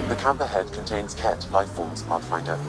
The camp ahead contains Ket lifeforms, Pathfinder.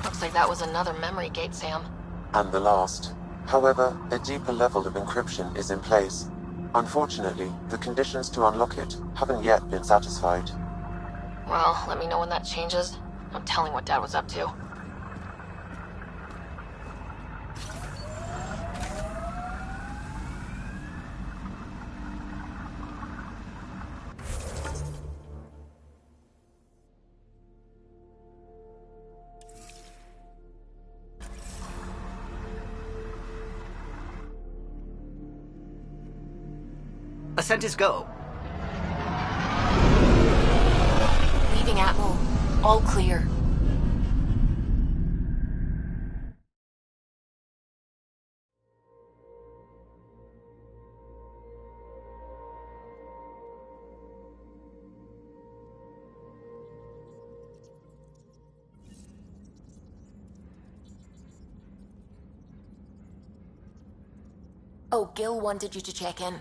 Looks like that was another memory gate, Sam. And the last. However, a deeper level of encryption is in place. Unfortunately, the conditions to unlock it haven't yet been satisfied. Well, let me know when that changes. I'm telling what Dad was up to. Ascent is go. Leaving Atmo. All clear. Oh, Gil wanted you to check in.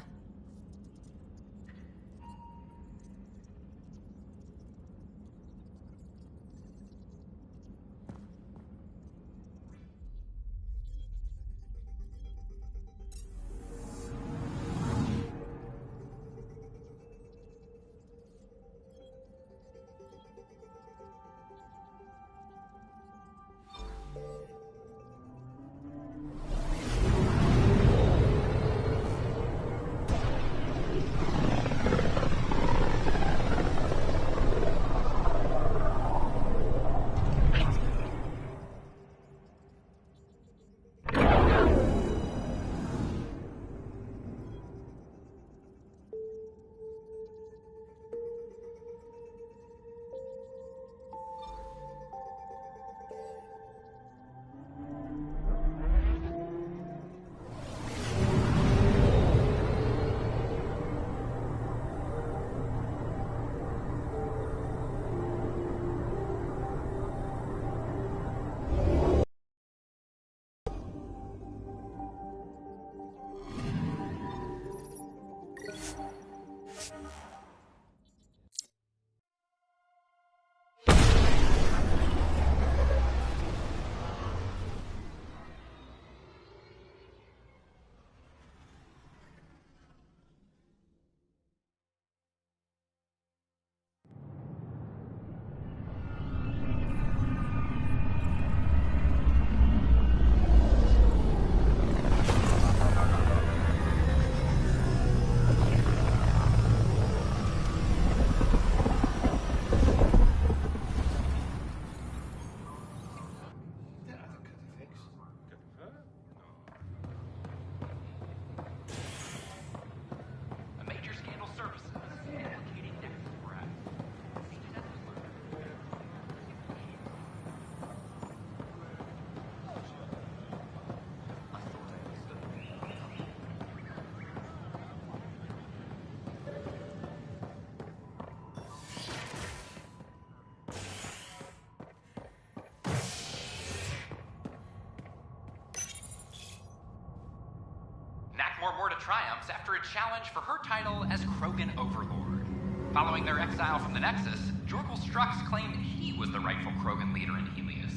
triumphs after a challenge for her title as Krogan Overlord. Following their exile from the Nexus, Jorgal Strux claimed he was the rightful Krogan leader in Helios.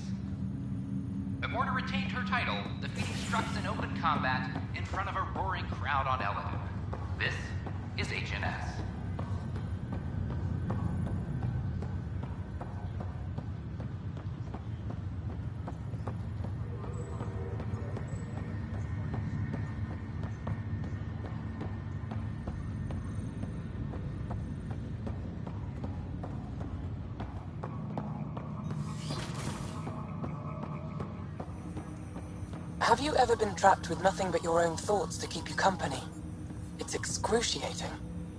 Immorta retained her title, defeating Strux in open combat in front of a roaring crowd on Eladon. This is HNS. Have you ever been trapped with nothing but your own thoughts to keep you company? It's excruciating.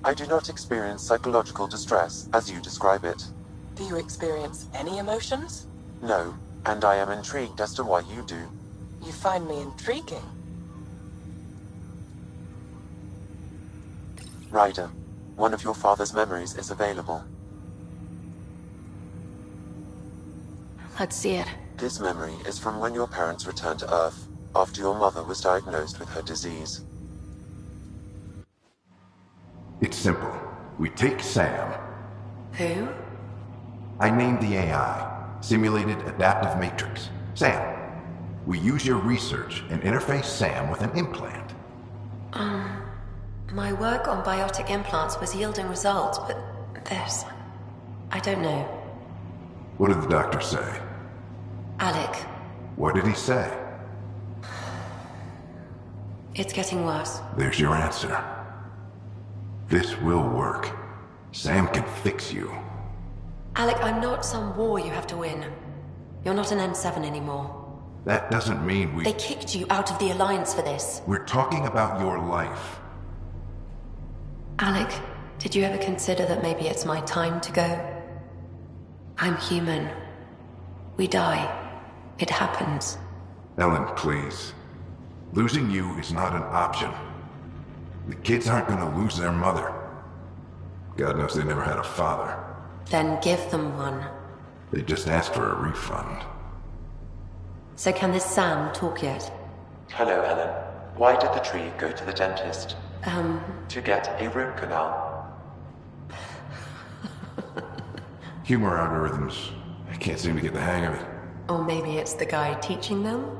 I do not experience psychological distress, as you describe it. Do you experience any emotions? No, and I am intrigued as to why you do. You find me intriguing. Ryder, one of your father's memories is available. Let's see it. This memory is from when your parents returned to Earth, after your mother was diagnosed with her disease. It's simple. We take Sam. Who? I named the AI, Simulated Adaptive Matrix. Sam. We use your research and interface Sam with an implant. My work on biotic implants was yielding results, but this... I don't know. What did the doctor say? Alec, What did he say? it's getting worse. There's your answer. This will work. Sam can fix you. Alec, I'm not some war you have to win. You're not an N7 anymore. That doesn't mean we... They kicked you out of the Alliance for this. We're talking about your life. Alec, did you ever consider that maybe it's my time to go? I'm human. We die. It happens. Ellen, please. Losing you is not an option. The kids aren't gonna lose their mother. God knows they never had a father. Then give them one. They just asked for a refund. So can this Sam talk yet? Hello, Ellen. Why did the tree go to the dentist? To get a root canal. Humor algorithms. I can't seem to get the hang of it. Or maybe it's the guy teaching them?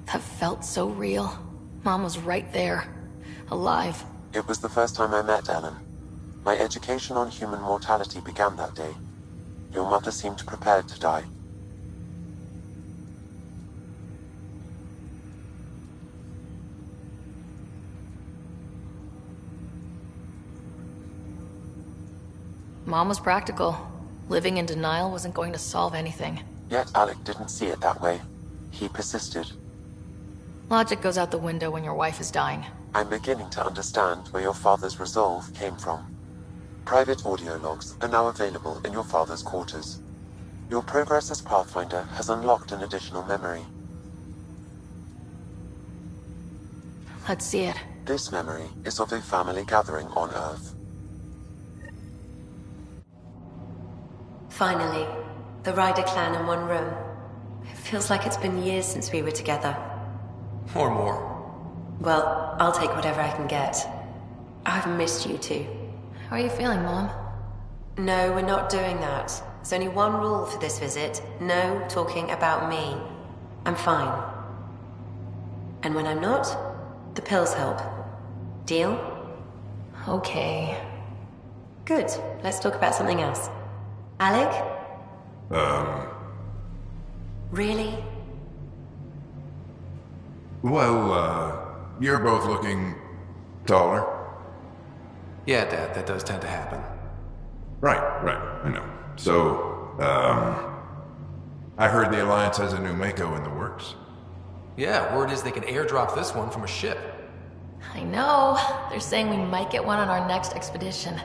That felt so real. Mom was right there. Alive. It was the first time I met Ellen. My education on human mortality began that day. Your mother seemed prepared to die. Mom was practical. Living in denial wasn't going to solve anything. Yet Alec didn't see it that way. He persisted. Logic goes out the window when your wife is dying. I'm beginning to understand where your father's resolve came from. Private audio logs are now available in your father's quarters. Your progress as Pathfinder has unlocked an additional memory. Let's see it. This memory is of a family gathering on Earth. Finally, the Ryder clan in one room. It feels like it's been years since we were together. Or more. Well, I'll take whatever I can get. I've missed you too. How are you feeling, Mom? No, we're not doing that. There's only one rule for this visit. No talking about me. I'm fine. And when I'm not, the pills help. Deal? Okay. Good. Let's talk about something else. Alec? Really? Well, you're both looking taller. Yeah, Dad, that does tend to happen. Right, I know. So, I heard the Alliance has a new Mako in the works. Yeah, word is they can airdrop this one from a ship. I know. They're saying we might get one on our next expedition.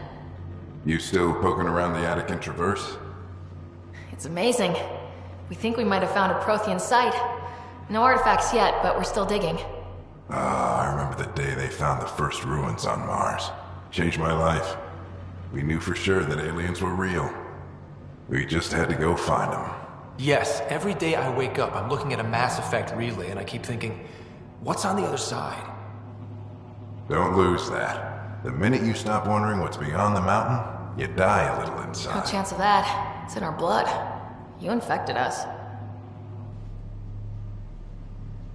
You still poking around the Attican Traverse? It's amazing. We think we might have found a Prothean site. No artifacts yet, but we're still digging. I remember the day they found the first ruins on Mars. Changed my life. We knew for sure that aliens were real. We just had to go find them. Yes, every day I wake up, I'm looking at a Mass Effect relay and I keep thinking, what's on the other side? Don't lose that. The minute you stop wondering what's beyond the mountain, you die a little No inside. chance of that. It's in our blood. You infected us.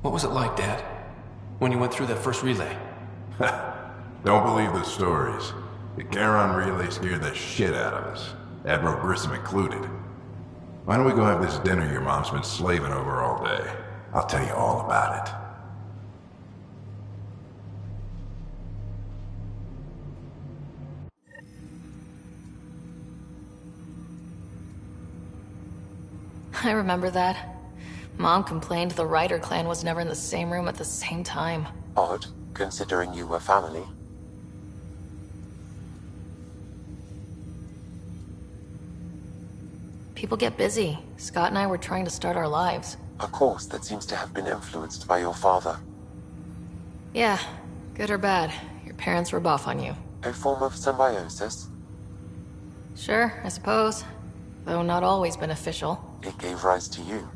What was it like, Dad? When you went through that first relay? Don't believe the stories. The Charon relay scared the shit out of us. Admiral Grissom included. Why don't we go have this dinner your mom's been slaving over all day? I'll tell you all about it. I remember that. Mom complained the Ryder clan was never in the same room at the same time. Odd, considering you were family. People get busy. Scott and I were trying to start our lives. A course that seems to have been influenced by your father. Yeah, good or bad, your parents rub off on you. A form of symbiosis. Sure, I suppose. Though not always beneficial. It gave rise to you.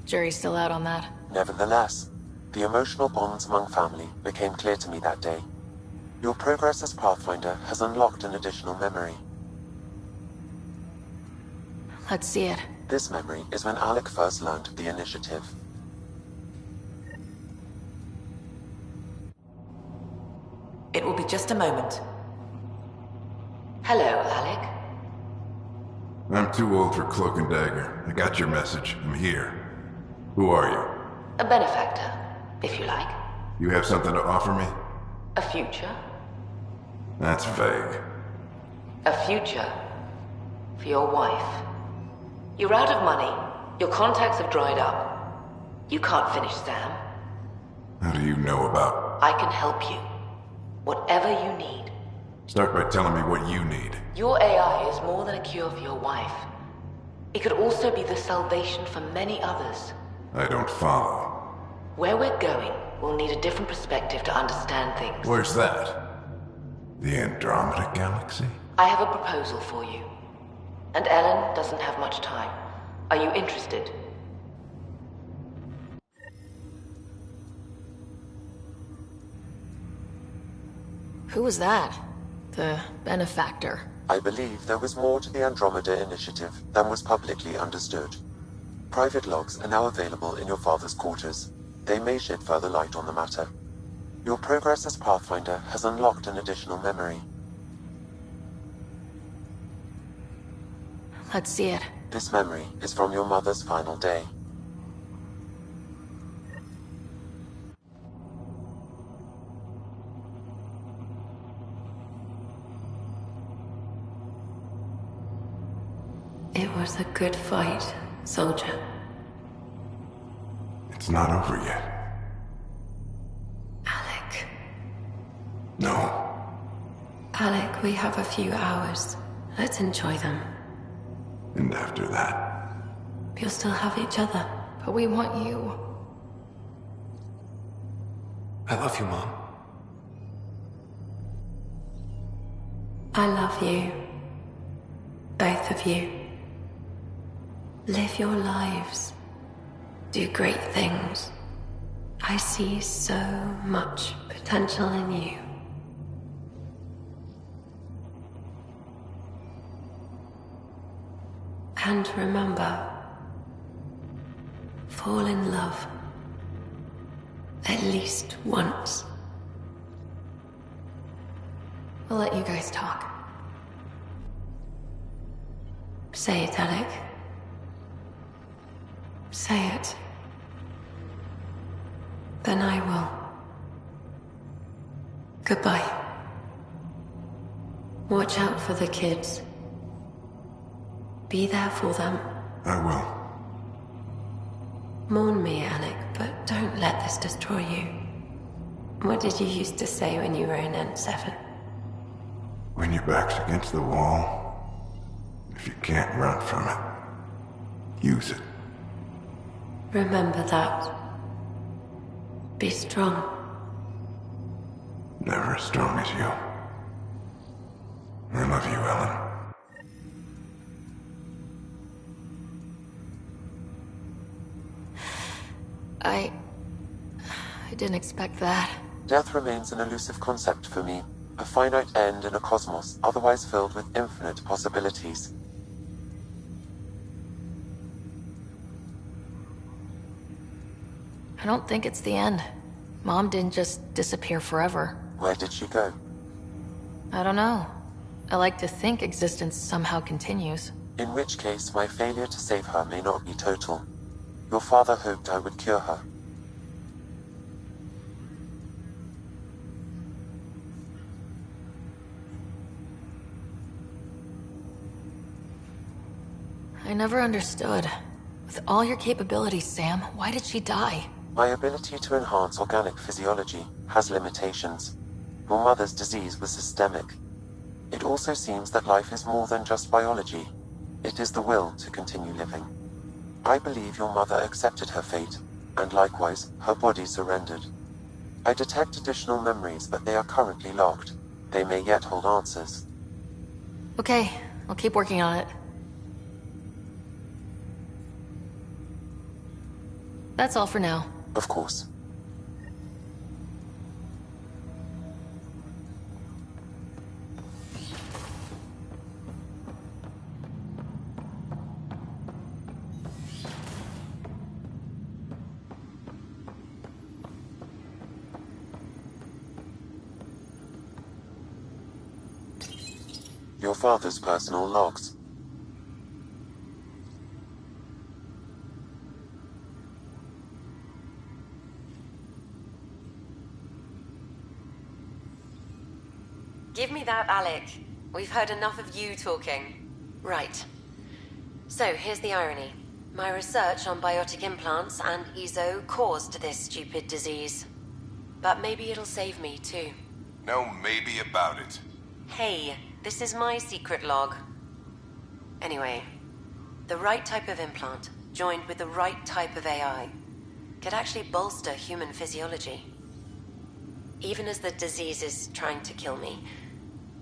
Jury's still out on that. Nevertheless, the emotional bonds among family became clear to me that day. Your progress as Pathfinder has unlocked an additional memory. Let's see it. This memory is when Alec first learned the initiative. It will be just a moment. Hello, Alec. I'm too old for cloak and dagger. I got your message. I'm here. Who are you? A benefactor, if you like. You have something to offer me? A future. That's vague. A future. For your wife. You're out of money. Your contacts have dried up. You can't finish Sam. How do you know about... I can help you. Whatever you need. Start by telling me what you need. Your AI is more than a cure for your wife. It could also be the salvation for many others. I don't follow. Where we're going, we'll need a different perspective to understand things. Where's that? The Andromeda Galaxy? I have a proposal for you. And Ellen doesn't have much time. Are you interested? Who was that? The benefactor. I believe there was more to the Andromeda initiative than was publicly understood. Private logs are now available in your father's quarters. They may shed further light on the matter. Your progress as Pathfinder has unlocked an additional memory. Let's see it. This memory is from your mother's final day. It was a good fight, soldier. It's not over yet. Alec. No. Alec, we have a few hours. Let's enjoy them. And after that? We'll still have each other. But we want you. I love you, Mom. I love you. Both of you. Live your lives. Do great things. I see so much potential in you. And remember, fall in love. At least once. We'll let you guys talk. Say it, Alec. Say it. Then I will. Goodbye. Watch out for the kids. Be there for them. I will. Mourn me, Alec, but don't let this destroy you. What did you used to say when you were in N7? When your back's against the wall, if you can't run from it, use it. Remember that. Be strong. Never as strong as you. I love you, Ellen. I didn't expect that. Death remains an elusive concept for me, a finite end in a cosmos otherwise filled with infinite possibilities. I don't think it's the end. Mom didn't just disappear forever. Where did she go? I don't know. I like to think existence somehow continues. In which case, my failure to save her may not be total. Your father hoped I would cure her. I never understood. With all your capabilities, Sam, why did she die? My ability to enhance organic physiology has limitations. Your mother's disease was systemic. It also seems that life is more than just biology. It is the will to continue living. I believe your mother accepted her fate, and likewise, her body surrendered. I detect additional memories, but they are currently locked. They may yet hold answers. Okay, I'll keep working on it. That's all for now. Of course. Your father's personal logs. Give me that, Alec. We've heard enough of you talking. Right. So, here's the irony. My research on biotic implants and EZO caused this stupid disease. But maybe it'll save me, too. No maybe about it. Hey, this is my secret log. Anyway, the right type of implant, joined with the right type of AI, could actually bolster human physiology. Even as the disease is trying to kill me,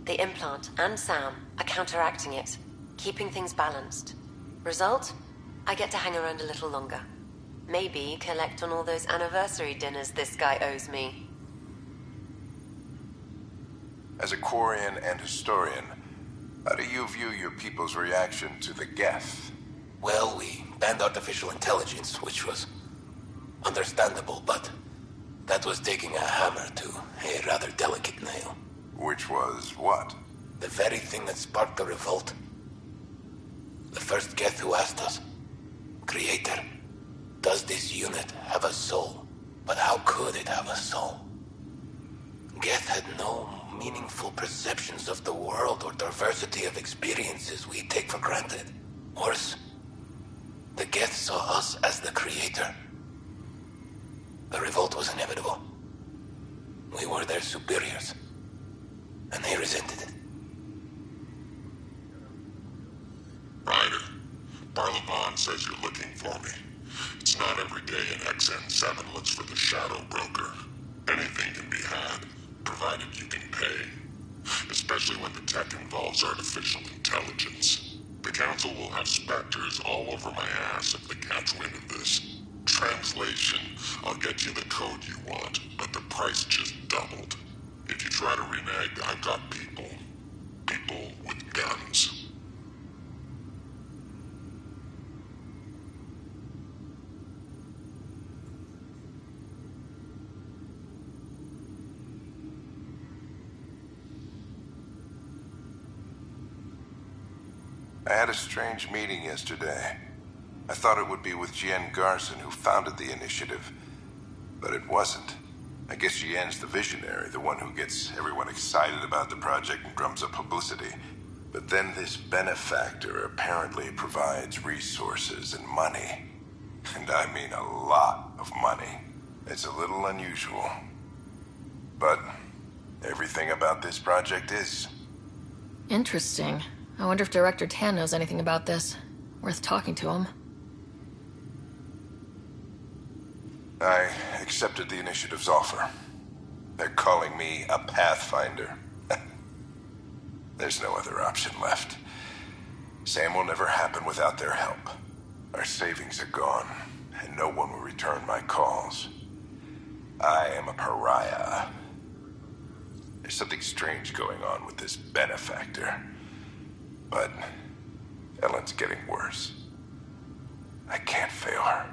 the implant and Sam are counteracting it, keeping things balanced. Result? I get to hang around a little longer. Maybe collect on all those anniversary dinners this guy owes me. As a Quarian and historian, how do you view your people's reaction to the Geth? Well, we banned artificial intelligence, which was understandable, but that was taking a hammer to a rather delicate nail. Which was what? The very thing that sparked the revolt. The first Geth who asked us, Creator, does this unit have a soul? But how could it have a soul? Geth had no meaningful perceptions of the world or diversity of experiences we take for granted. Worse, the Geth saw us as the Creator. The revolt was inevitable. We were their superiors, and they resented it. Ryder, Barlavon says you're looking for me. It's not every day an XN7 looks for the Shadow Broker. Anything can be had, provided you can pay. Especially when the tech involves artificial intelligence. The Council will have specters all over my ass if they catch wind of this. Translation, I'll get you the code you want, but the price just doubled. If you try to renege, I've got people. People with guns. I had a strange meeting yesterday. I thought it would be with Jien Garson, who founded the initiative, but it wasn't. I guess Jien's the visionary, the one who gets everyone excited about the project and drums up publicity. But then this benefactor apparently provides resources and money. And I mean a lot of money. It's a little unusual. But everything about this project is. Interesting. I wonder if Director Tan knows anything about this. Worth talking to him. I accepted the initiative's offer. They're calling me a Pathfinder. There's no other option left. Sam will never happen without their help. Our savings are gone, and no one will return my calls. I am a pariah. There's something strange going on with this benefactor. But Ellen's getting worse. I can't fail her.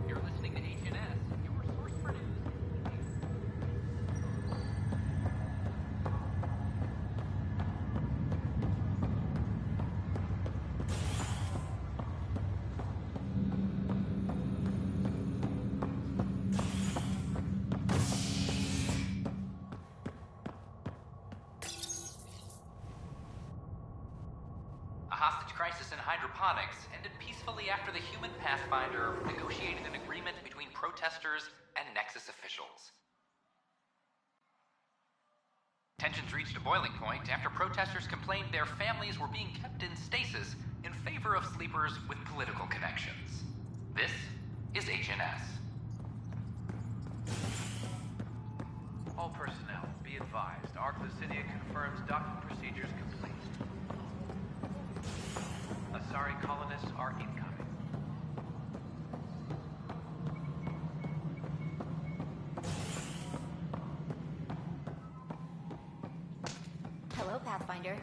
You're listening to HNS, your source for news. A hostage crisis in hydroponics ended peacefully after the human Pathfinder negotiated an agreement between protesters and Nexus officials. Tensions reached a boiling point after protesters complained their families were being kept in stasis in favor of sleepers with political connections. This is HNS. All personnel, be advised. Arctosidia confirms docking procedures complete. Asari colonists are incoming. Hello, Pathfinder.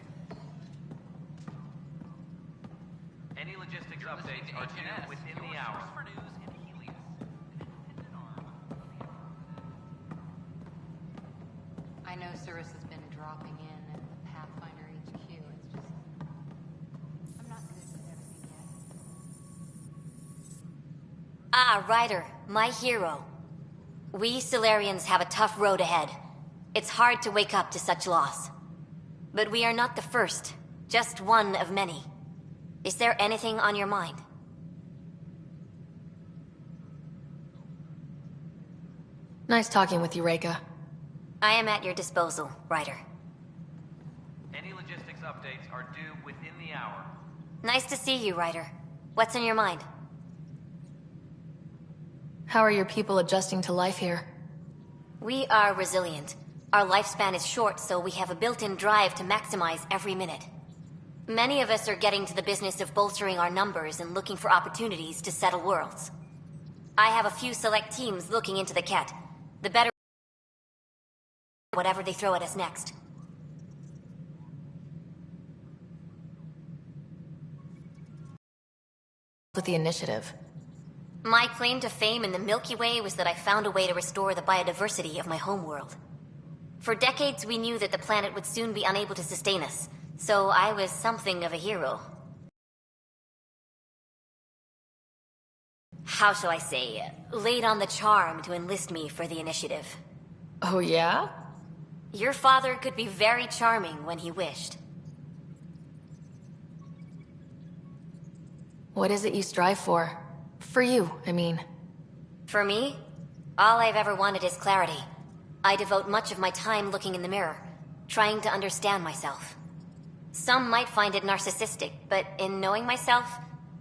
Any logistics updates are due within the hour. Source for news in Helios. An independent arm of the I know Cirrus has been dropping in at the Pathfinder HQ. It's just... I'm not good with everything yet. Ah, Ryder, my hero. We Solarians have a tough road ahead. It's hard to wake up to such loss. But we are not the first, just one of many. Is there anything on your mind? Nice talking with you, Reika. I am at your disposal, Ryder. Any logistics updates are due within the hour. Nice to see you, Ryder. What's on your mind? How are your people adjusting to life here? We are resilient. Our lifespan is short, so we have a built-in drive to maximize every minute. Many of us are getting to the business of bolstering our numbers and looking for opportunities to settle worlds. I have a few select teams looking into the Ket. The better whatever they throw at us next. With the initiative. My claim to fame in the Milky Way was that I found a way to restore the biodiversity of my homeworld. For decades, we knew that the planet would soon be unable to sustain us, so I was something of a hero. How shall I say, laid on the charm to enlist me for the initiative. Oh, yeah? Your father could be very charming when he wished. What is it you strive for? For you, I mean. For me, all I've ever wanted is clarity. I devote much of my time looking in the mirror, trying to understand myself. Some might find it narcissistic, but in knowing myself,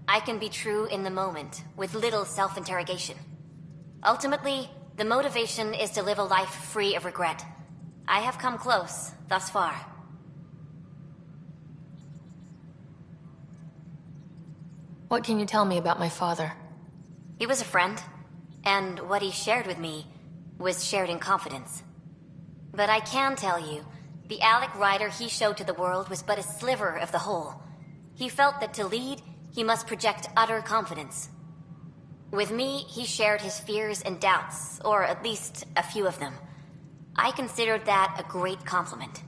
I can be true in the moment, with little self-interrogation. Ultimately, the motivation is to live a life free of regret. I have come close, thus far. What can you tell me about my father? He was a friend, and what he shared with me was shared in confidence. But I can tell you, the Alec Ryder he showed to the world was but a sliver of the whole. He felt that to lead, he must project utter confidence. With me, he shared his fears and doubts, or at least a few of them. I considered that a great compliment.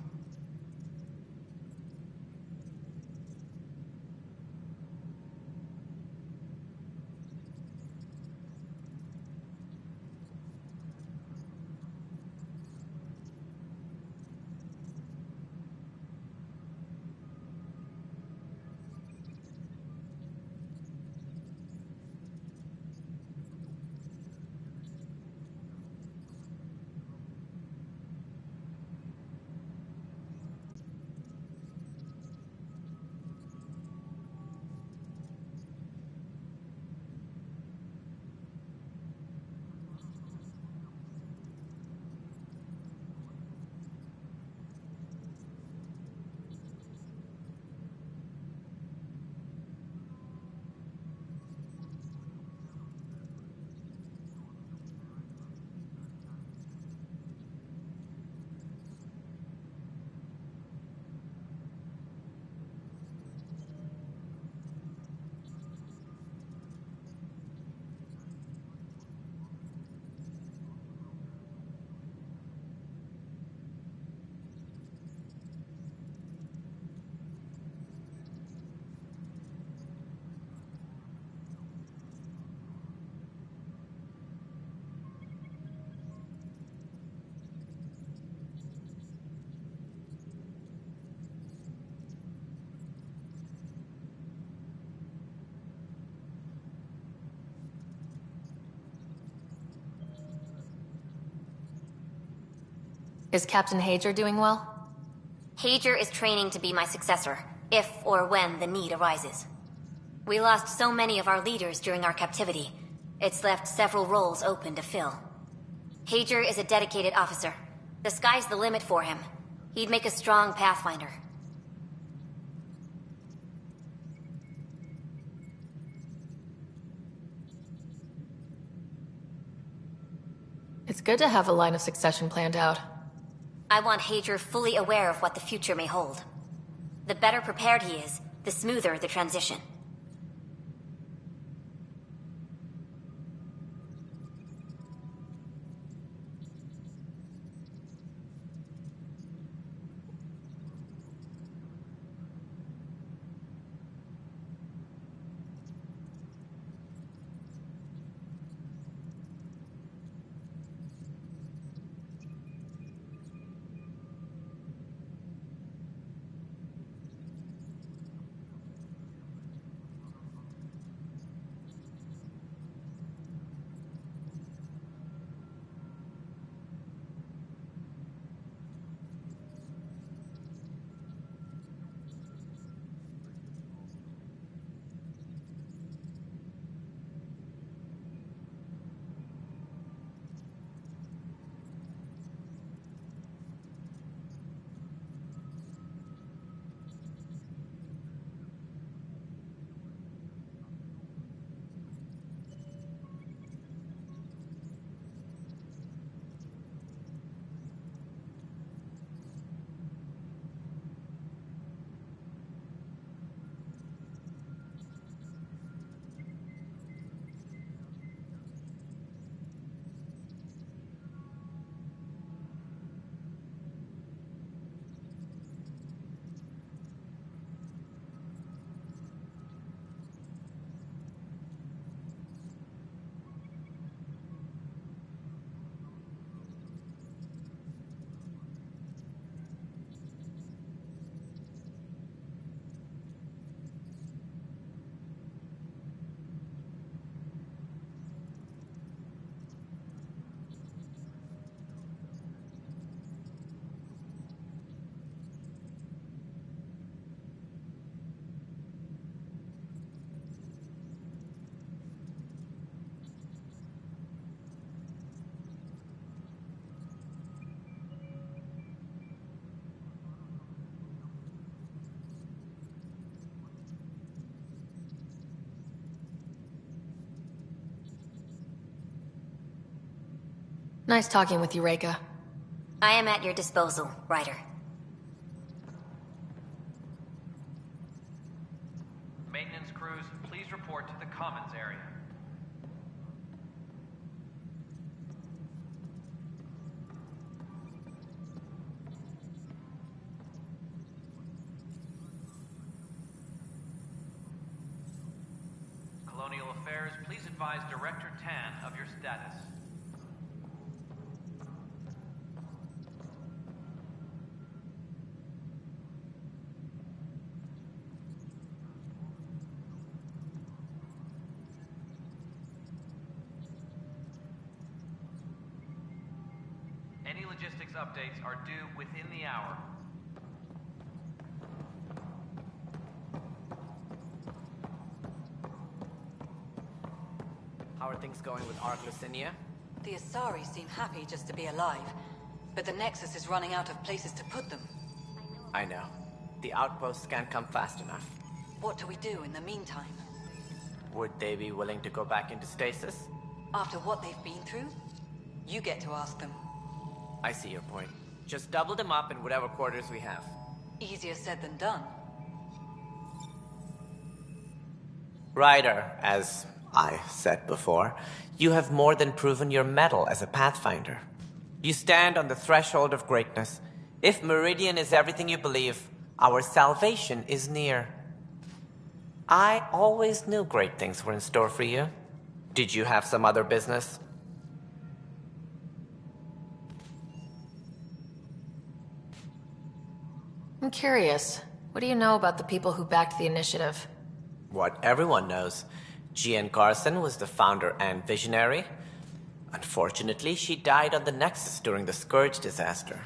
Is Captain Hager doing well? Hager is training to be my successor, if or when the need arises. We lost so many of our leaders during our captivity. It's left several roles open to fill. Hager is a dedicated officer. The sky's the limit for him. He'd make a strong Pathfinder. It's good to have a line of succession planned out. I want Hager fully aware of what the future may hold. The better prepared he is, the smoother the transition. Nice talking with you, Reika. I am at your disposal, Ryder. Maintenance crews, please report to the commons area. Colonial Affairs, please advise Director Tan of your status. Any logistics updates are due within the hour. How are things going with Ark Lucinia? The Asari seem happy just to be alive, but the Nexus is running out of places to put them. I know. The outposts can't come fast enough. What do we do in the meantime? Would they be willing to go back into stasis? After what they've been through? You get to ask them. I see your point. Just double them up in whatever quarters we have. Easier said than done. Ryder, as I said before, you have more than proven your mettle as a Pathfinder. You stand on the threshold of greatness. If Meridian is everything you believe, our salvation is near. I always knew great things were in store for you. Did you have some other business? I'm curious. What do you know about the people who backed the initiative? What everyone knows. Gian Carson was the founder and visionary. Unfortunately, she died on the Nexus during the Scourge disaster.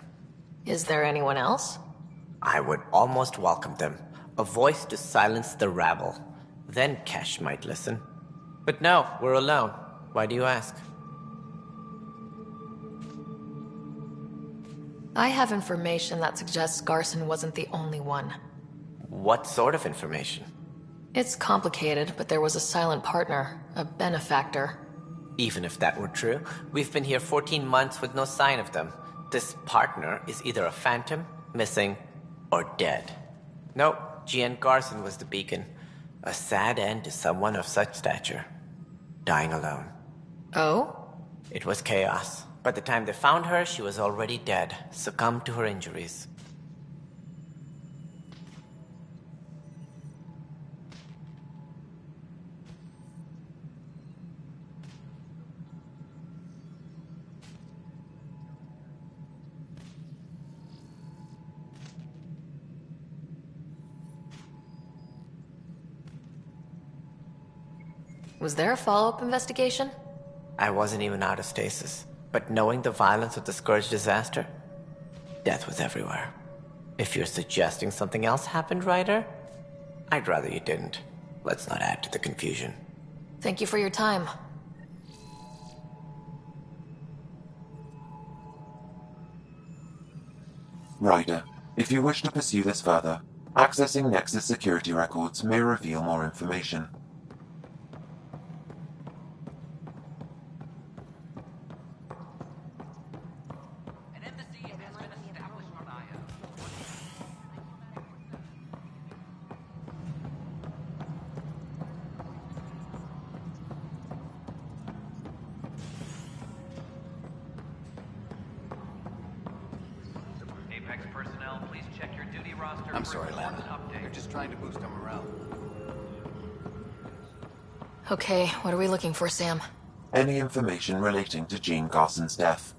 Is there anyone else? I would almost welcome them. A voice to silence the rabble. Then Kesh might listen. But no, we're alone. Why do you ask? I have information that suggests Garson wasn't the only one. What sort of information? It's complicated, but there was a silent partner, a benefactor. Even if that were true, we've been here 14 months with no sign of them. This partner is either a phantom, missing, or dead. Nope, GN Garson was the beacon. A sad end to someone of such stature. Dying alone. Oh? It was chaos. By the time they found her, she was already dead, succumbed to her injuries. Was there a follow-up investigation? I wasn't even out of stasis. But knowing the violence of the Scourge disaster, death was everywhere. If you're suggesting something else happened, Ryder, I'd rather you didn't. Let's not add to the confusion. Thank you for your time. Ryder, if you wish to pursue this further, accessing Nexus security records may reveal more information. I'm sorry, Lana. They're just trying to boost our morale. Okay, what are we looking for, Sam? Any information relating to Jean Garson's death.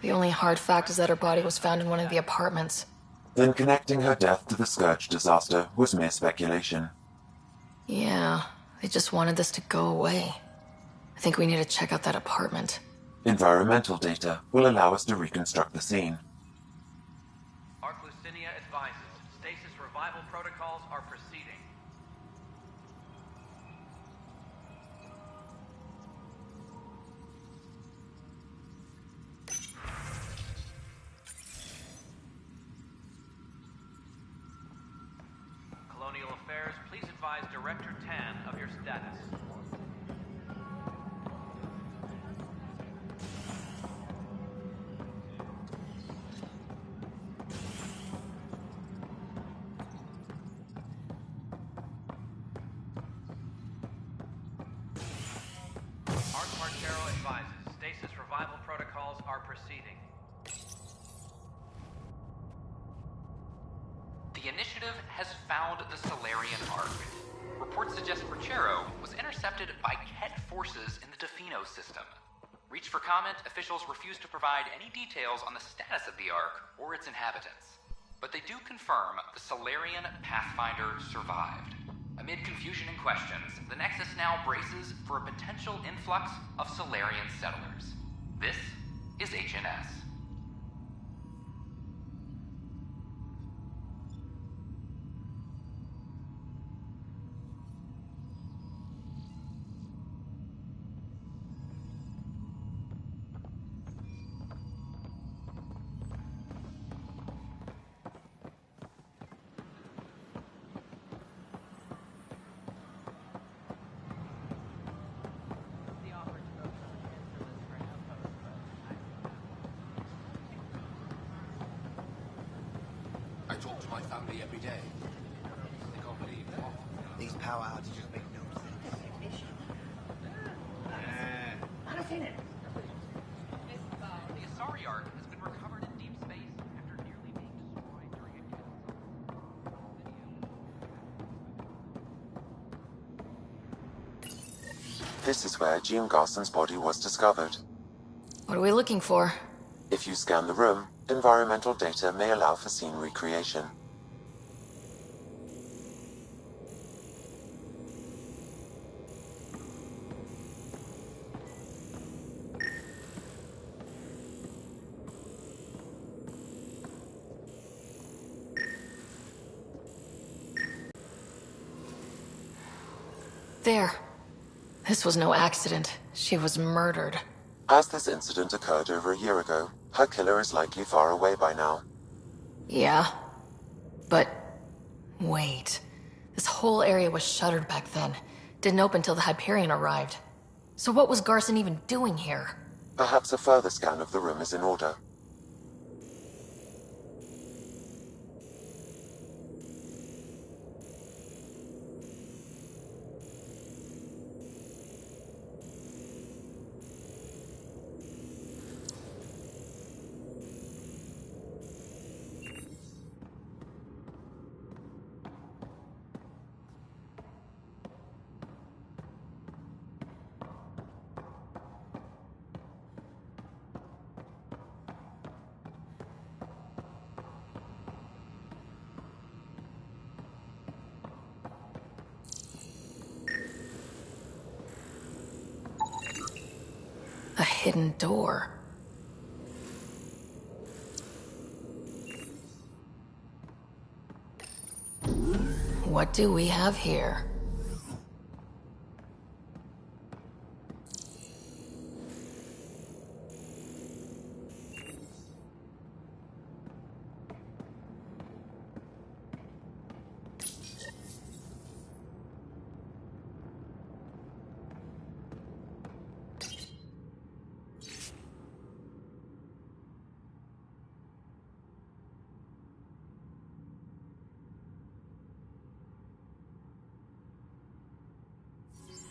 The only hard fact is that her body was found in one of the apartments. Then connecting her death to the Scourge disaster was mere speculation. Yeah, they just wanted this to go away. I think we need to check out that apartment. Environmental data will allow us to reconstruct the scene. Arc Lucinia advises stasis revival protocols are proceeding. Colonial Affairs, please advise Director Tan of your status. Arc Martero advises stasis revival protocols are proceeding. The initiative has found the Solarian Ark. Reports suggest Martero was intercepted by Ket forces in the Defino system. Reached for comment, officials refuse to provide any details on the status of the Ark or its inhabitants. But they do confirm the Solarian Pathfinder survived. Amid confusion and questions, the Nexus now braces for a potential influx of Solarian settlers. This is HNS. I talk to my family every day. They can't believe that. These power outages make no sense. The Asari Ark has been recovered in deep space after nearly being destroyed during a This is where Jean Garson's body was discovered. What are we looking for? If you scan the room, environmental data may allow for scene recreation. There. This was no accident. She was murdered. As this incident occurred over a year ago, her killer is likely far away by now. Yeah. But... wait. This whole area was shuttered back then. Didn't open till the Hyperion arrived. So what was Garson even doing here? Perhaps a further scan of the room is in order. A hidden door. What do we have here?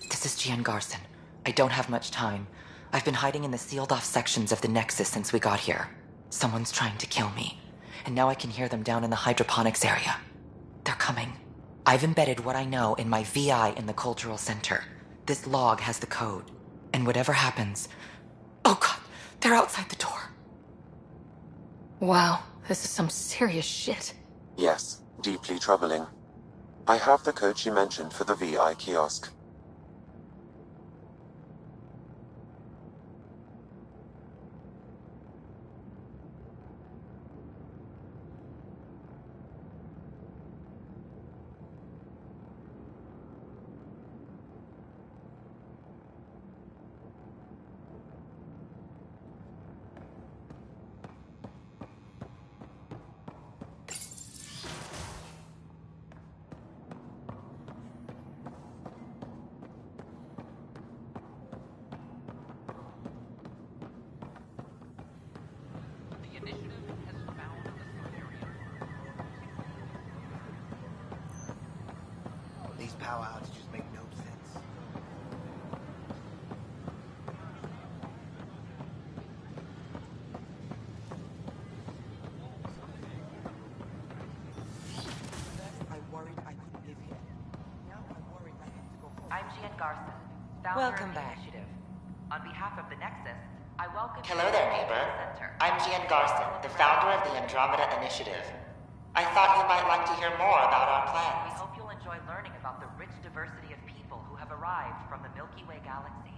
This is Gian Garson. I don't have much time. I've been hiding in the sealed-off sections of the Nexus since we got here. Someone's trying to kill me, and now I can hear them down in the hydroponics area. They're coming. I've embedded what I know in my VI in the Cultural Center. This log has the code, and whatever happens... Oh god, they're outside the door. Wow, this is some serious shit. Yes, deeply troubling. I have the code she mentioned for the VI kiosk. These power outages make no sense. I worried I couldn't live here. Now I'm worried I have to go home. I'm Gian Garson, founder Welcome of the back. initiative. On behalf of the Nexus, I welcome Hello you there, to the neighbor. Center. I'm Gian Garson, the founder of the Andromeda Initiative. I thought you might like to hear more about our We plans. hope you'll enjoy learning about the rich diversity of people who have arrived from the Milky Way galaxy.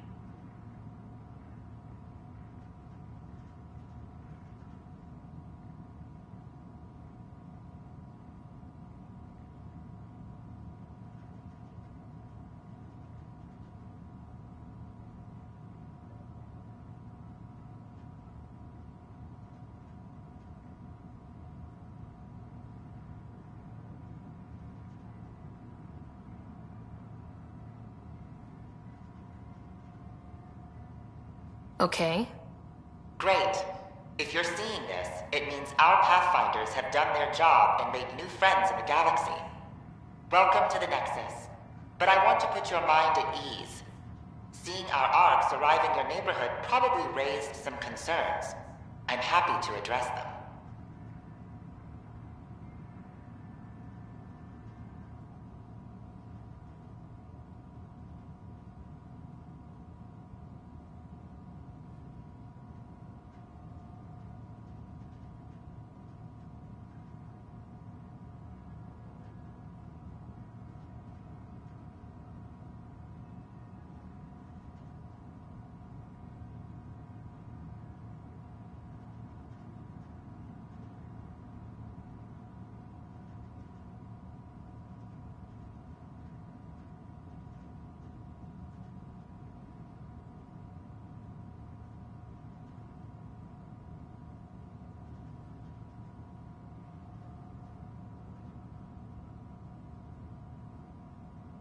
Okay. Great. If you're seeing this, it means our Pathfinders have done their job and made new friends in the galaxy. Welcome to the Nexus. But I want to put your mind at ease. Seeing our arcs arrive in your neighborhood probably raised some concerns. I'm happy to address them.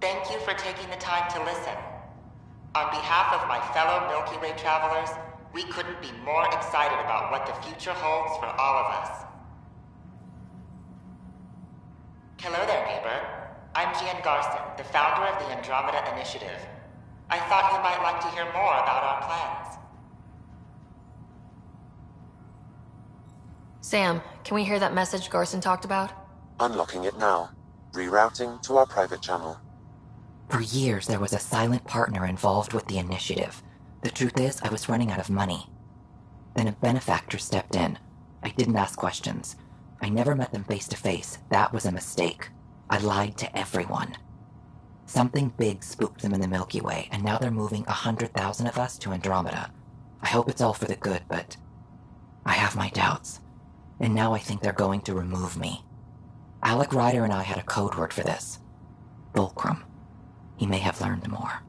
Thank you for taking the time to listen. On behalf of my fellow Milky Way travelers, we couldn't be more excited about what the future holds for all of us. Hello there, neighbor. I'm Gian Garson, the founder of the Andromeda Initiative. I thought you might like to hear more about our plans. Sam, can we hear that message Garson talked about? Unlocking it now. Rerouting to our private channel. For years, there was a silent partner involved with the initiative. The truth is, I was running out of money. Then a benefactor stepped in. I didn't ask questions. I never met them face to face. That was a mistake. I lied to everyone. Something big spooked them in the Milky Way, and now they're moving 100,000 of us to Andromeda. I hope it's all for the good, but I have my doubts. And now I think they're going to remove me. Alec Ryder and I had a code word for this. Fulcrum. He may have learned more.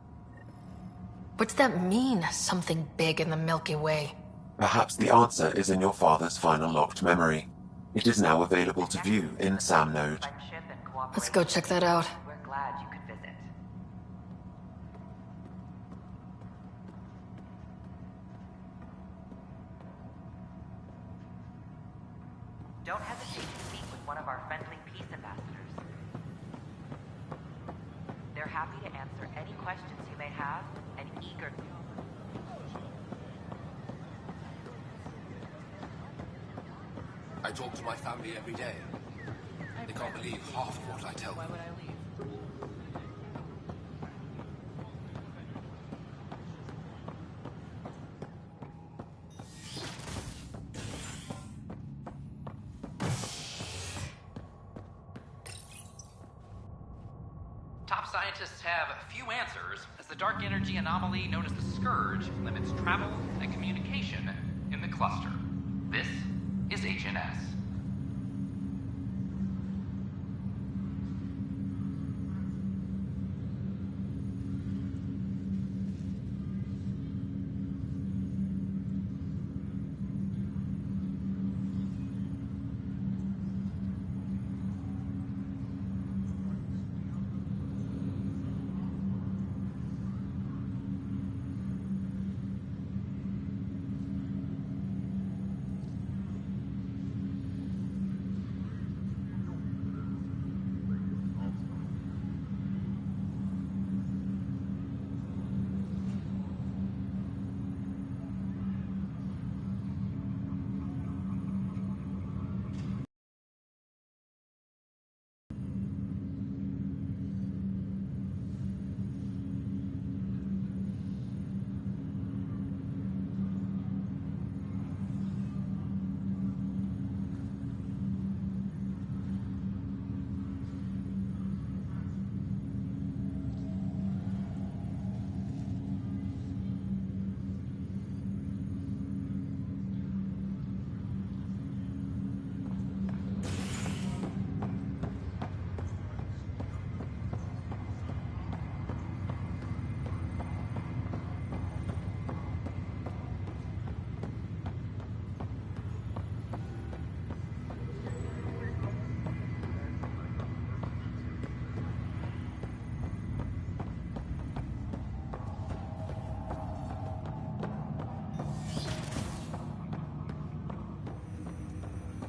What's that mean, something big in the Milky Way? Perhaps the answer is in your father's final locked memory. It is now available to view in Sam Node. Let's go check that out. We're glad you could visit. Don't hesitate to speak with one of our friendly peace ambassadors. They're happy to answer any questions you may have and eager to... I talk to my family every day. They can't believe half of what I tell them. Why would I leave? Top scientists have few answers, as the dark energy anomaly known as the Scourge limits travel and communication in the cluster. This is HNS.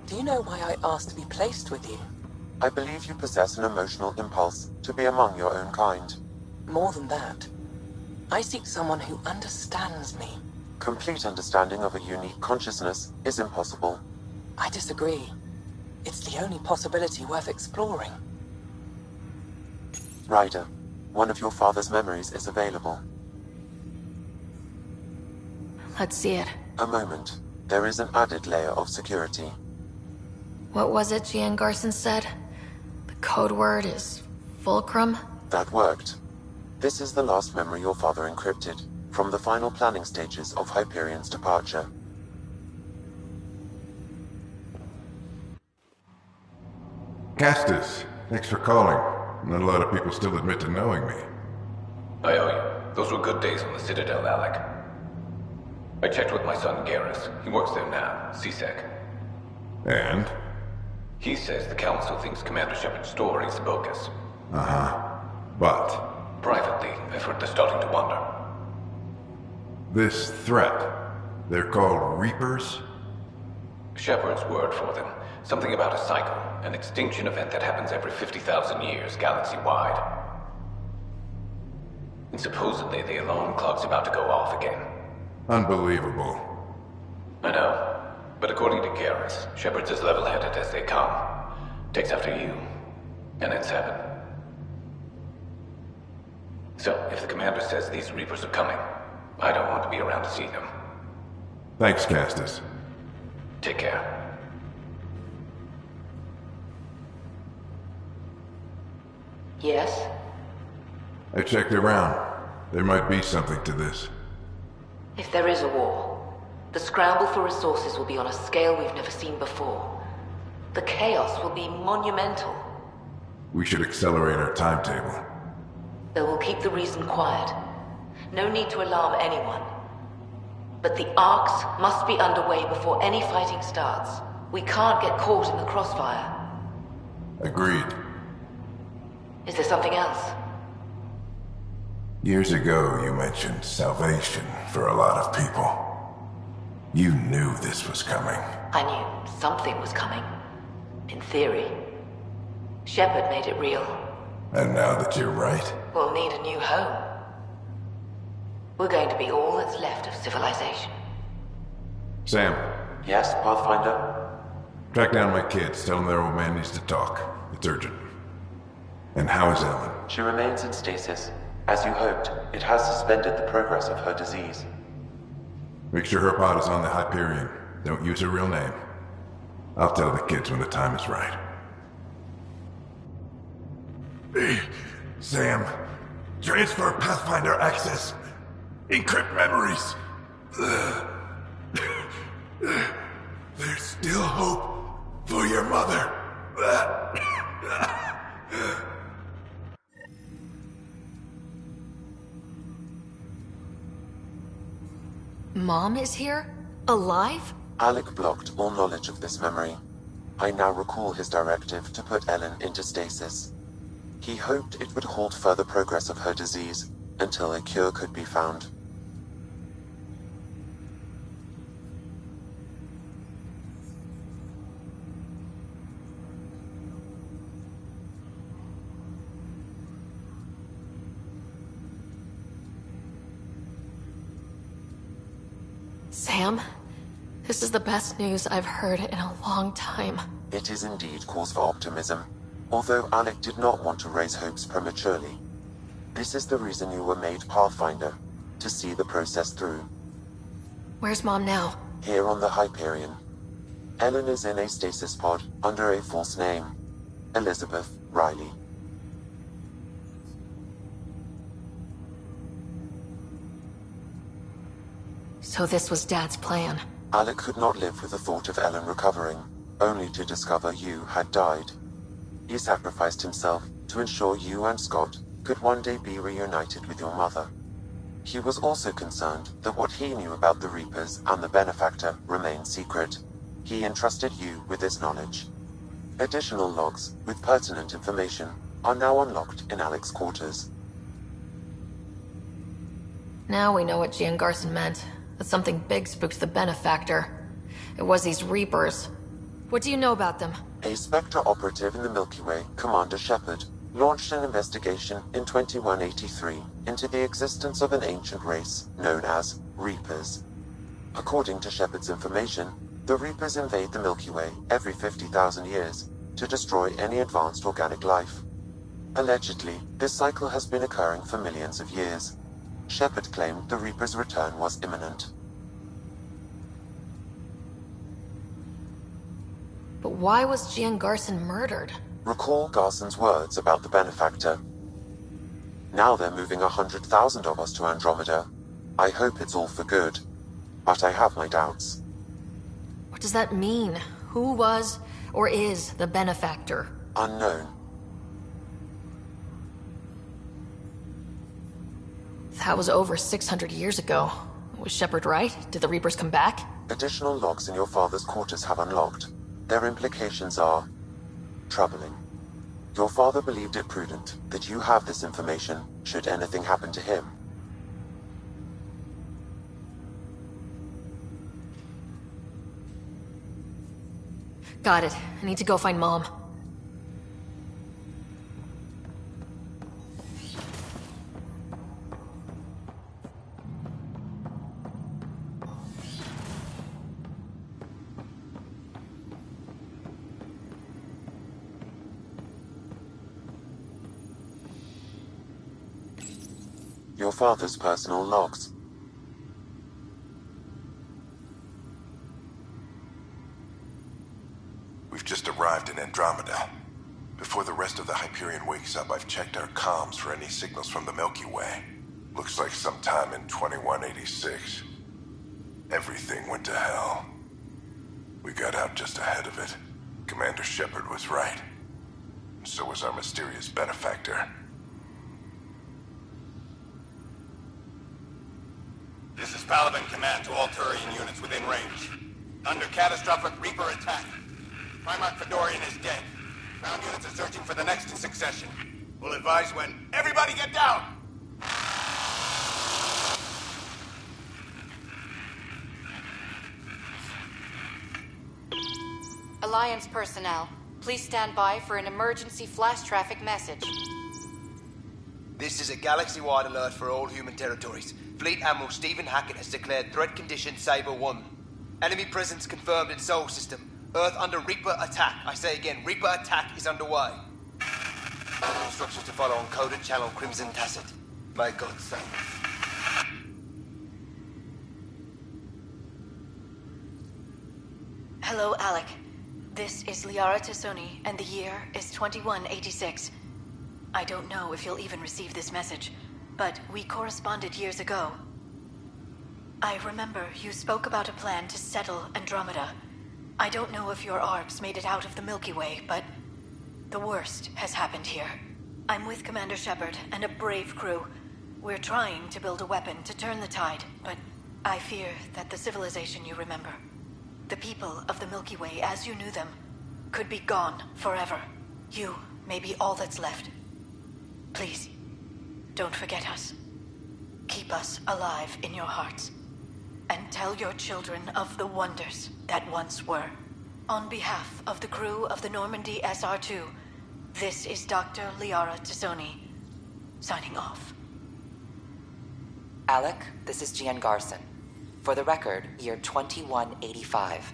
Do you know why I asked to be placed with you? I believe you possess an emotional impulse to be among your own kind. More than that. I seek someone who understands me. Complete understanding of a unique consciousness is impossible. I disagree. It's the only possibility worth exploring. Ryder, one of your father's memories is available. Let's see it. A moment. There is an added layer of security. What was it Gian Garson said? The code word is Fulcrum? That worked. This is the last memory your father encrypted, from the final planning stages of Hyperion's departure. Castus, thanks for calling. Not a lot of people still admit to knowing me. I owe you. Those were good days on the Citadel, Alec. I checked with my son Garrus. He works there now, CSEC. And? He says the Council thinks Commander Shepard's story is bogus. Uh-huh. But Privately, I've heard they're starting to wonder. this threat, they're called Reapers? Shepard's word for them. Something about a cycle, an extinction event that happens every 50,000 years, galaxy-wide. And supposedly the alarm clock's about to go off again. Unbelievable. I know. But according to Garrus, Shepard's as level-headed as they come. Takes after you. And it's heaven. So, if the commander says these Reapers are coming, I don't want to be around to see them. Thanks, Castus. Take care. Yes? I checked around. There might be something to this. If there is a war, the scramble for resources will be on a scale we've never seen before. The chaos will be monumental. We should accelerate our timetable. Though we'll keep the reason quiet. No need to alarm anyone. But the arcs must be underway before any fighting starts. We can't get caught in the crossfire. Agreed. Is there something else? Years ago, you mentioned salvation for a lot of people. You knew this was coming. I knew something was coming. In theory. Shepard made it real. And now that you're right, We'll need a new home. We're going to be all that's left of civilization. Sam, Yes, Pathfinder? track down my kids. Tell them their old man needs to talk. It's urgent. And how is Ellen? She remains in stasis. As you hoped, it has suspended the progress of her disease. Make sure her pod is on the Hyperion. Don't use her real name. I'll tell the kids when the time is right. Sam, transfer Pathfinder access. Encrypt memories. There's still hope for your mother. Mom is here? Alive? Alec blocked all knowledge of this memory. I now recall his directive to put Ellen into stasis. He hoped it would halt further progress of her disease until a cure could be found. Sam, this is the best news I've heard in a long time. It is indeed cause for optimism, although Alec did not want to raise hopes prematurely. This is the reason you were made Pathfinder, to see the process through. Where's Mom now? Here on the Hyperion. Ellen is in a stasis pod under a false name, Elizabeth Riley. So this was Dad's plan. Alec could not live with the thought of Ellen recovering, only to discover you had died. He sacrificed himself to ensure you and Scott could one day be reunited with your mother. He was also concerned that what he knew about the Reapers and the Benefactor remained secret. He entrusted you with this knowledge. Additional logs with pertinent information are now unlocked in Alec's quarters. Now we know what Gian Garson meant. That something big spooked the Benefactor. It was these Reapers. What do you know about them? A Spectre operative in the Milky Way, Commander Shepard, launched an investigation in 2183 into the existence of an ancient race known as Reapers. According to Shepard's information, the Reapers invade the Milky Way every 50,000 years to destroy any advanced organic life. Allegedly, this cycle has been occurring for millions of years. Shepard claimed the Reaper's return was imminent. But why was Gian Garson murdered? Recall Garson's words about the Benefactor. Now they're moving 100,000 of us to Andromeda. I hope it's all for good, but I have my doubts. What does that mean? Who was, or is, the Benefactor? Unknown. That was over 600 years ago. Was Shepard right? Did the Reapers come back? Additional logs in your father's quarters have unlocked. Their implications are troubling. Your father believed it prudent that you have this information should anything happen to him. Got it. I need to go find Mom. Your father's personal logs. We've just arrived in Andromeda. Before the rest of the Hyperion wakes up, I've checked our comms for any signals from the Milky Way. Looks like sometime in 2186. Everything went to hell. We got out just ahead of it. Commander Shepard was right. And so was our mysterious benefactor. This is Paladin Command to all Turian units within range. Under catastrophic Reaper attack. Primarch Fedorian is dead. Ground units are searching for the next in succession. We'll advise when... Everybody get down! Alliance personnel, please stand by for an emergency flash traffic message. This is a galaxy-wide alert for all human territories. Fleet Admiral Stephen Hackett has declared threat condition Saber 1. Enemy presence confirmed in Sol System. Earth under Reaper attack. I say again, Reaper attack is underway. Instructions to follow on coded channel Crimson Tacit. May God save us. Hello, Alec. This is Liara Tassoni, and the year is 2186. I don't know if you'll even receive this message, but we corresponded years ago. I remember you spoke about a plan to settle Andromeda. I don't know if your arcs made it out of the Milky Way, but the worst has happened here. I'm with Commander Shepard and a brave crew. We're trying to build a weapon to turn the tide, but I fear that the civilization you remember, the people of the Milky Way as you knew them, could be gone forever. You may be all that's left. Please, don't forget us. Keep us alive in your hearts. And tell your children of the wonders that once were. On behalf of the crew of the Normandy SR-2, this is Dr. Liara Tassoni, signing off. Alec, this is Gian Garson. For the record, year 2185.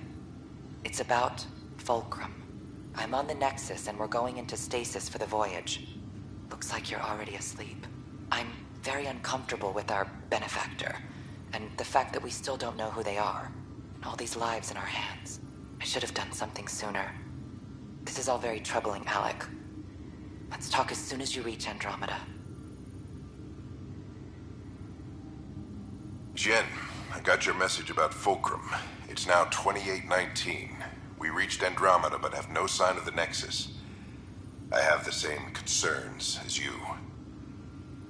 It's about Fulcrum. I'm on the Nexus and we're going into stasis for the voyage. Looks like you're already asleep. I'm very uncomfortable with our benefactor, and the fact that we still don't know who they are, and all these lives in our hands. I should have done something sooner. This is all very troubling, Alec. Let's talk as soon as you reach Andromeda. Jen, I got your message about Fulcrum. It's now 2819. We reached Andromeda but have no sign of the Nexus. I have the same concerns as you.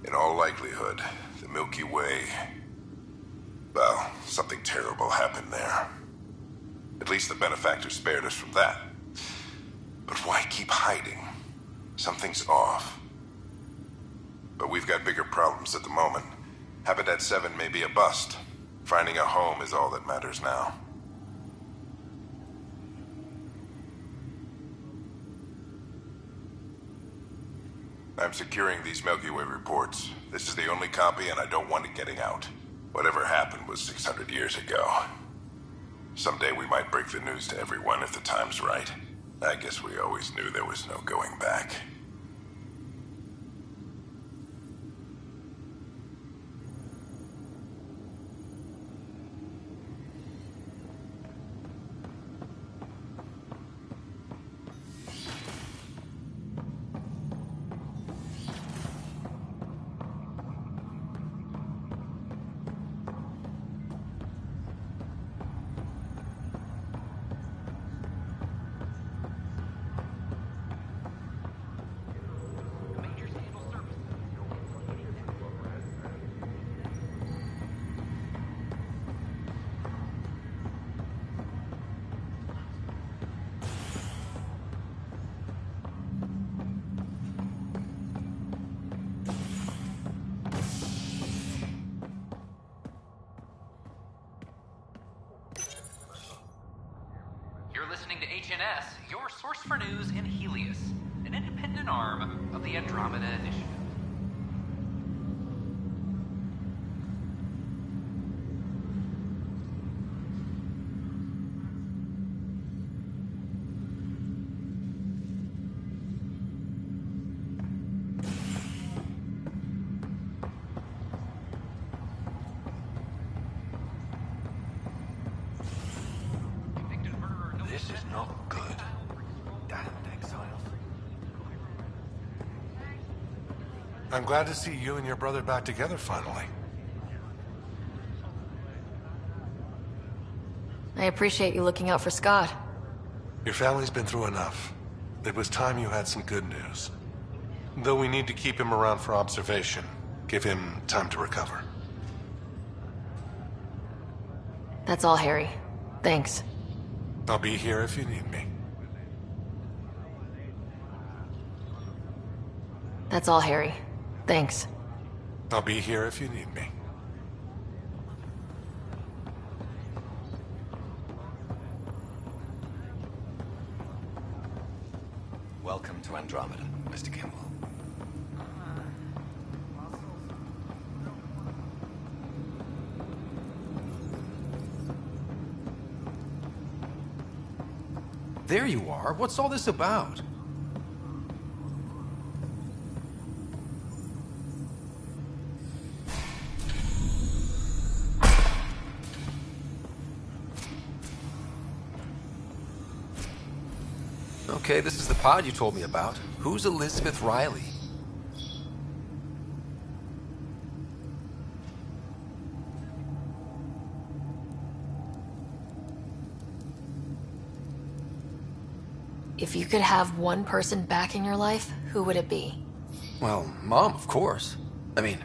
In all likelihood, the Milky Way... Well, something terrible happened there. At least the benefactor spared us from that. But why keep hiding? Something's off. But we've got bigger problems at the moment. Habitat 7 may be a bust. Finding a home is all that matters now. I'm securing these Milky Way reports. This is the only copy and I don't want it getting out. Whatever happened was 600 years ago. Someday we might break the news to everyone if the time's right. I guess we always knew there was no going back. for news in Helios, an independent arm of the Andromeda Initiative. This is not good. Damned exiles. I'm glad to see you and your brother back together finally. I appreciate you looking out for Scott. Your family's been through enough. It was time you had some good news. Though we need to keep him around for observation. Give him time to recover. That's all, Harry. Thanks. I'll be here if you need me. That's all, Harry. Thanks. I'll be here if you need me. Welcome to Andromeda, Mr. Kimball. There you are. What's all this about? Okay, this is the pod you told me about. Who's Elizabeth Riley? If you could have one person back in your life, who would it be? Well, Mom, of course. I mean...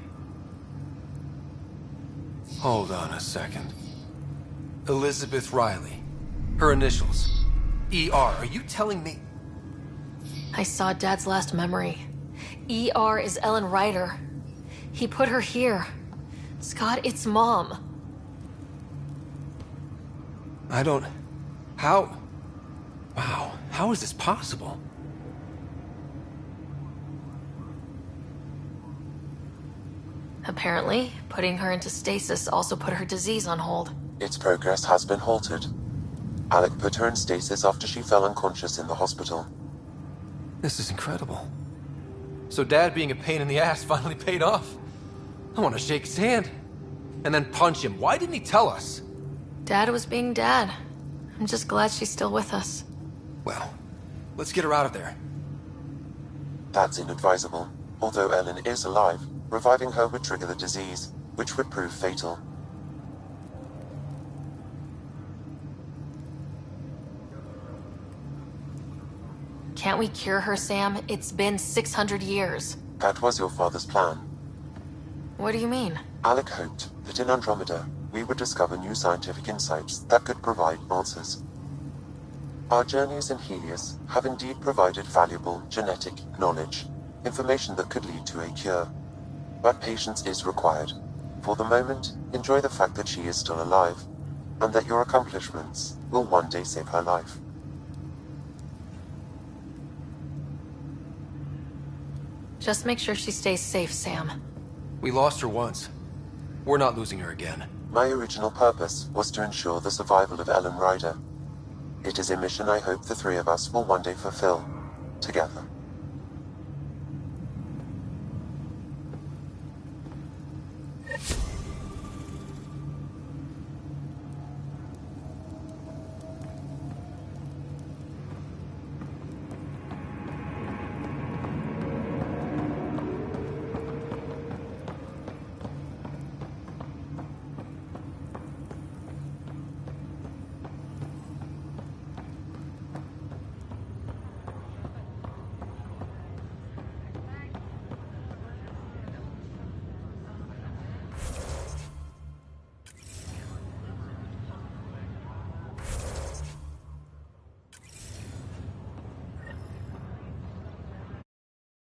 Hold on a second. Elizabeth Riley. Her initials. ER. Are you telling me... I saw Dad's last memory. ER is Ellen Ryder. He put her here. Scott, it's Mom. I don't... How... Wow. How is this possible? Apparently, putting her into stasis also put her disease on hold. Its progress has been halted. Alec put her in stasis after she fell unconscious in the hospital. This is incredible. So Dad being a pain in the ass finally paid off. I want to shake his hand. And then punch him. Why didn't he tell us? Dad was being Dad. I'm just glad she's still with us. Well, let's get her out of there. That's inadvisable. Although Ellen is alive, reviving her would trigger the disease, which would prove fatal. Can't we cure her, Sam? It's been 600 years. That was your father's plan. What do you mean? Alec hoped that in Andromeda, we would discover new scientific insights that could provide answers. Our journeys in Helios have indeed provided valuable genetic knowledge, information that could lead to a cure. But patience is required. For the moment, enjoy the fact that she is still alive, and that your accomplishments will one day save her life. Just make sure she stays safe, Sam. We lost her once. We're not losing her again. My original purpose was to ensure the survival of Ellen Ryder. It is a mission I hope the three of us will one day fulfill, together.